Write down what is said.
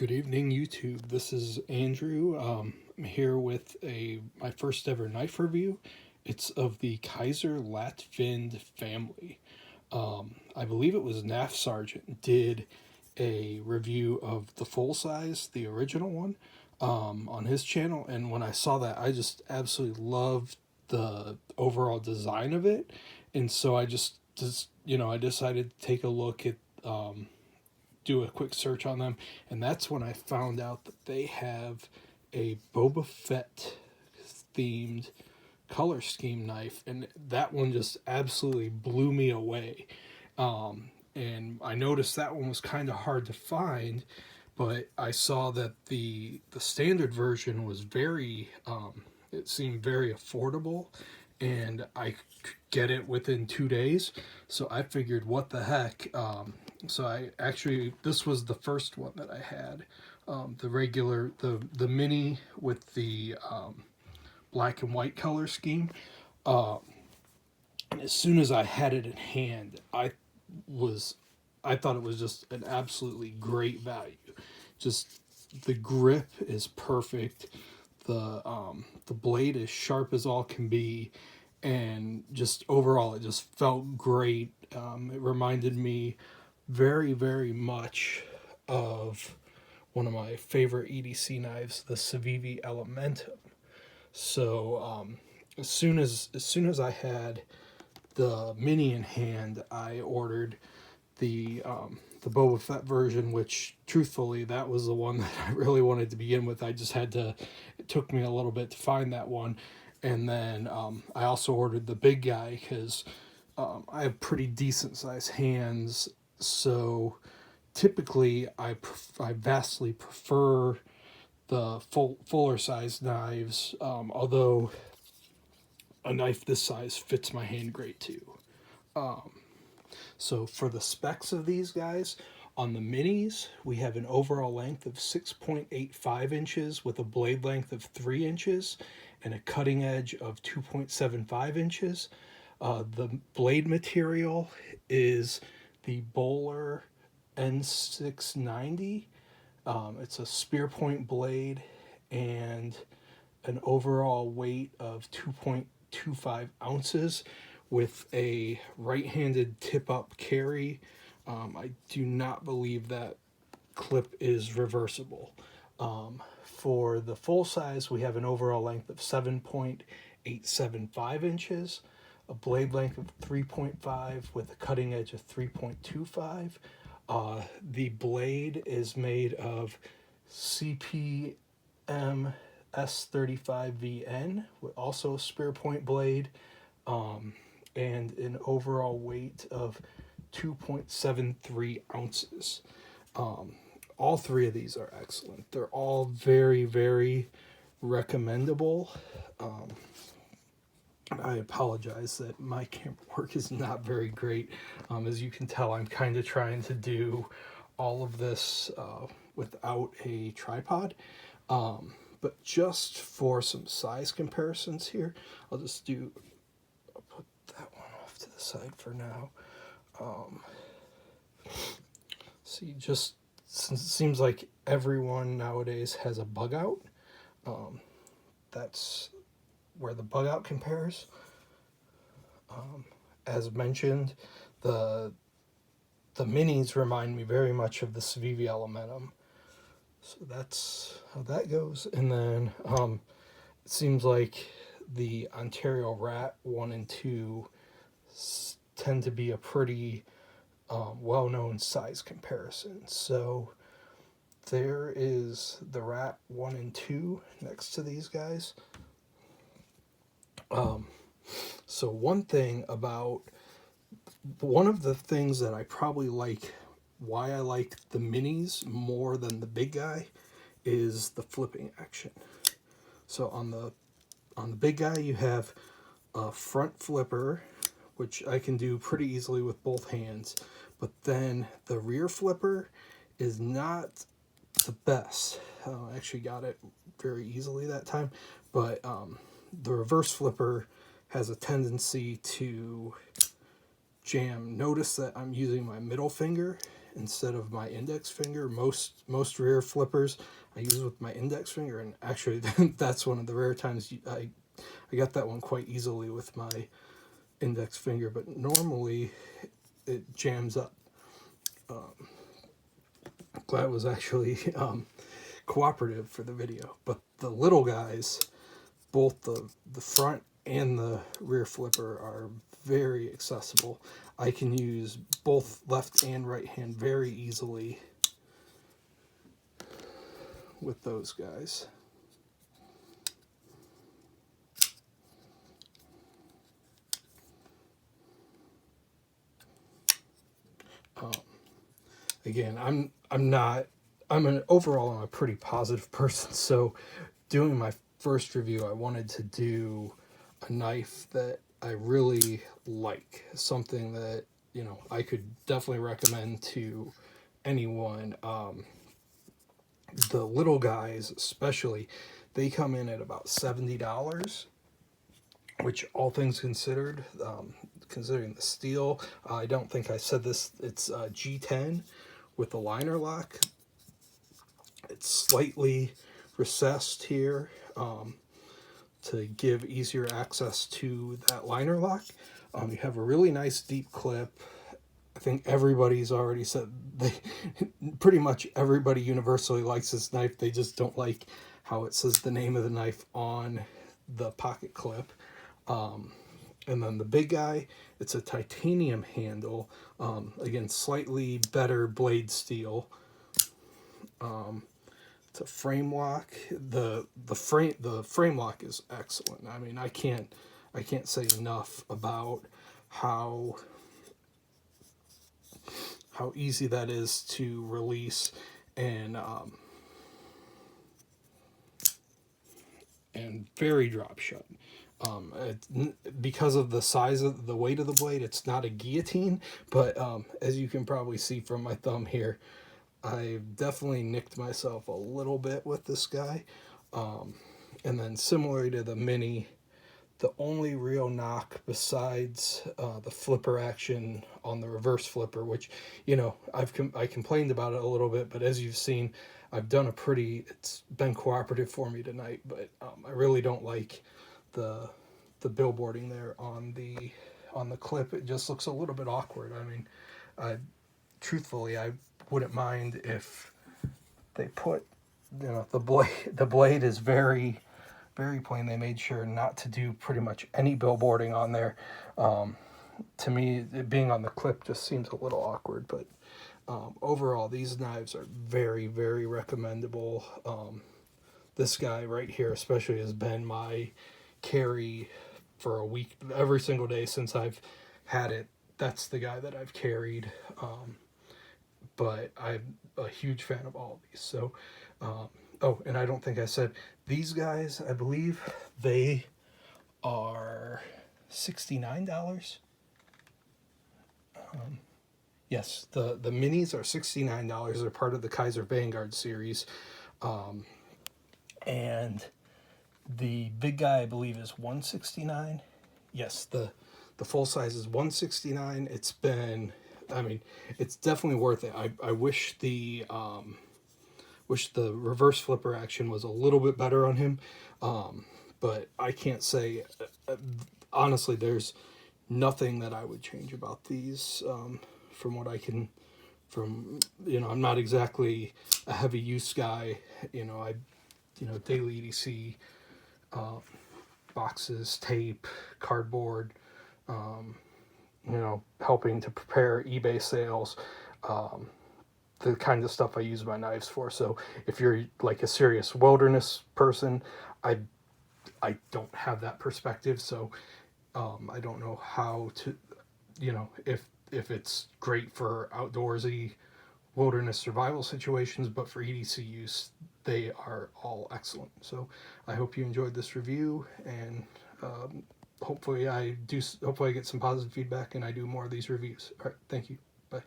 Good evening, YouTube. This is Andrew. I'm here with my first ever knife review. It's of the Kizer Latt family. I believe it was NAF Sergeant did a review of the full size, the original one, on his channel. And when I saw that, I just absolutely loved the overall design of it. And so I I decided to take a look at do a quick search on them, and that's when I found out that they have a Boba Fett themed color scheme knife, and that one just absolutely blew me away. And I noticed that one was kind of hard to find, but I saw that the standard version was very it seemed very affordable, and I could get it within 2 days. So I figured, what the heck? So I actually, this was the first one that I had, the regular, the mini with the black and white color scheme. And as soon as I had it in hand, was I thought it was just an absolutely great value. Just the grip is perfect. The blade is sharp as all can be, and just overall it just felt great. It reminded me very much of one of my favorite EDC knives, the Civivi Elementum. So as soon as I had the mini in hand, I ordered the Boba Fett version, which truthfully that was the one that I really wanted to begin with. I just had to. It took me a little bit to find that one, and then I also ordered the big guy because I have pretty decent sized hands, so typically I vastly prefer the fuller size knives, although a knife this size fits my hand great too. So for the specs of these guys, on the minis, we have an overall length of 6.85 inches with a blade length of 3 inches and a cutting edge of 2.75 inches. The blade material is the Bowler N690. It's a spear point blade and an overall weight of 2.25 ounces with a right-handed tip-up carry. I do not believe that clip is reversible. For the full size, we have an overall length of 7.875 inches, a blade length of 3.5 with a cutting edge of 3.25. The blade is made of CPM S35VN, with also a spear point blade, and an overall weight of 2.73 ounces. All three of these are excellent. They're all very recommendable. I apologize that my camera work is not very great. As you can tell, I'm kind of trying to do all of this without a tripod. But just for some size comparisons here, I'll put that one off to the side for now. See, just since it seems like everyone nowadays has a bug out, that's where the bug out compares. As mentioned, the minis remind me very much of the Civivi Elementum. So that's how that goes. And then it seems like the Ontario Rat 1 and 2 tend to be a pretty well-known size comparison. So there is the Rat 1 and 2 next to these guys. So one of the things that I probably like, why I like the minis more than the big guy, is the flipping action. So on the big guy, you have a front flipper, which I can do pretty easily with both hands, but then the rear flipper is not the best. I actually got it very easily that time, but the reverse flipper has a tendency to jam. Notice that I'm using my middle finger, instead of my index finger. Most rear flippers I use with my index finger, and actually that's one of the rare times I got that one quite easily with my index finger, but normally it jams up. Glad it was actually cooperative for the video. But the little guys, both the front and the rear flipper, are very accessible. I can use both left and right hand very easily with those guys. Again, overall I'm a pretty positive person, so doing my first review, I wanted to do a knife that I really like, something that, you know, I could definitely recommend to anyone. The little guys especially, they come in at about $70, which, all things considered, considering the steel, I don't think I said this, it's G10 with a liner lock. It's slightly recessed here to give easier access to that liner lock. You have a really nice deep clip. I think everybody's already said pretty much everybody universally likes this knife. They just don't like how it says the name of the knife on the pocket clip. And then the big guy, it's a titanium handle. Again, slightly better blade steel. It's a frame lock. The frame lock is excellent. I mean, I can't say enough about how easy that is to release, and very drop shut. Because of the size of the weight of the blade, it's not a guillotine, but as you can probably see from my thumb here, I've definitely nicked myself a little bit with this guy. And then similar to the Mini, the only real knock besides the flipper action on the reverse flipper, which, you know, I complained about it a little bit, but as you've seen, I've done it's been cooperative for me tonight, but I really don't like the billboarding there on the clip. It just looks a little bit awkward. I mean, truthfully, I wouldn't mind if they put, you know, the blade is very, very plain. They made sure not to do pretty much any billboarding on there. To me, it being on the clip just seems a little awkward, but overall, these knives are very, very recommendable. This guy right here especially has been my carry for a week. Every single day since I've had it, that's the guy that I've carried. But I'm a huge fan of all of these. So, oh, and I don't think I said, these guys, I believe they are $69. Yes, the minis are $69. They're part of the Kizer Vanguard series. And the big guy, I believe, is $169. Yes, the full size is $169. It's been, I mean, it's definitely worth it. I wish the reverse flipper action was a little bit better on him, but I can't say, honestly, there's nothing that I would change about these. From what I can, you know, I'm not exactly a heavy use guy. You know, daily EDC, boxes, tape, cardboard, you know, helping to prepare eBay sales, the kind of stuff I use my knives for. So if you're like a serious wilderness person, I don't have that perspective. So I don't know how to, you know, if it's great for outdoorsy wilderness survival situations, but for EDC use, they are all excellent. So I hope you enjoyed this review, and hopefully I get some positive feedback and I do more of these reviews. All right, thank you. Bye.